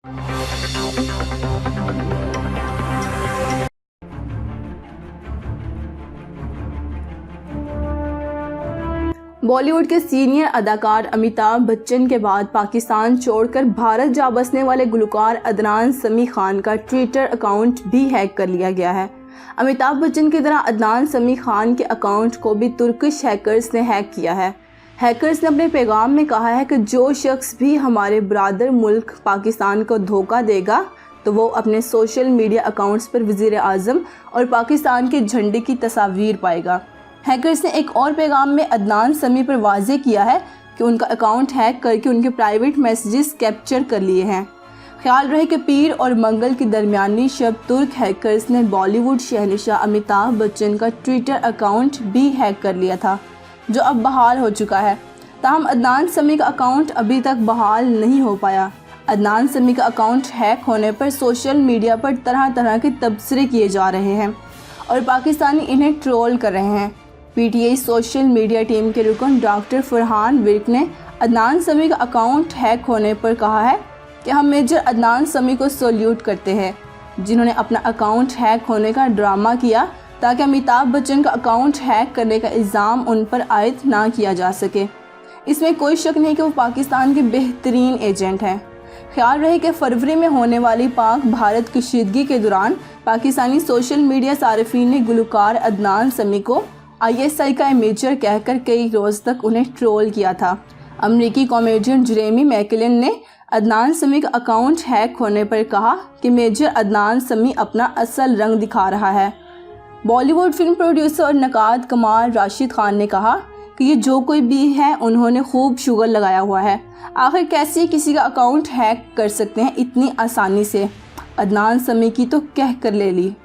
बॉलीवुड के सीनियर अदाकार अमिताभ बच्चन के बाद पाकिस्तान छोड़कर भारत जा बसने वाले गुलकार अदनान समी खान का ट्विटर अकाउंट भी हैक कर लिया गया है। अमिताभ बच्चन की तरह अदनान समी खान के अकाउंट को भी तुर्किश हैकर्स ने हैक किया है। हैकर्स ने अपने पैगाम में कहा है कि जो शख्स भी हमारे ब्रादर मुल्क पाकिस्तान को धोखा देगा तो वो अपने सोशल मीडिया अकाउंट्स पर वज़ीर आज़म और पाकिस्तान के झंडे की तस्वीर पाएगा। हैकर्स ने एक और पैगाम में अदनान समी पर वाज़ेह किया है कि उनका अकाउंट हैक करके उनके प्राइवेट मैसेजेस कैप्चर कर लिए हैं। ख्याल रहे कि पीर और मंगल की दरमियानी शब तुर्क हैकर्स ने बॉलीवुड शहंशाह अमिताभ बच्चन का ट्विटर अकाउंट भी हैक कर लिया था, जो अब बहाल हो चुका है। ताहम अदनान समी का अकाउंट अभी तक बहाल नहीं हो पाया। अदनान समी का अकाउंट हैक होने पर सोशल मीडिया पर तरह तरह के तबसरे किए जा रहे हैं और पाकिस्तानी इन्हें ट्रोल कर रहे हैं। पीटीआई सोशल मीडिया टीम के रुकन डॉक्टर फरहान विर्क ने अदनान समी का अकाउंट हैक होने पर कहा है कि हम मेजर अदनान समी को सल्यूट करते हैं, जिन्होंने अपना अकाउंट हैक होने का ड्रामा किया ताकि अमिताभ बच्चन का अकाउंट हैक करने का इल्ज़ाम उन पर आयद ना किया जा सके। इसमें कोई शक नहीं कि वो पाकिस्तान के बेहतरीन एजेंट हैं। ख्याल रहे कि फरवरी में होने वाली पाक भारत कशीदगी के दौरान पाकिस्तानी सोशल मीडिया सार्फिन ने गुलकार अदनान समी को ISI का मेजर कहकर कई रोज़ तक उन्हें ट्रोल किया था। अमरीकी कॉमेडियन जेरेमी मैकलिन ने अदनान समी का अकाउंट हैक होने पर कहा कि मेजर अदनान समी अपना असल रंग दिखा रहा है। बॉलीवुड फिल्म प्रोड्यूसर और नकाद कमाल राशिद खान ने कहा कि ये जो कोई भी है उन्होंने खूब शुगर लगाया हुआ है। आखिर कैसे किसी का अकाउंट हैक कर सकते हैं इतनी आसानी से? अदनान समी की तो कह कर ले ली।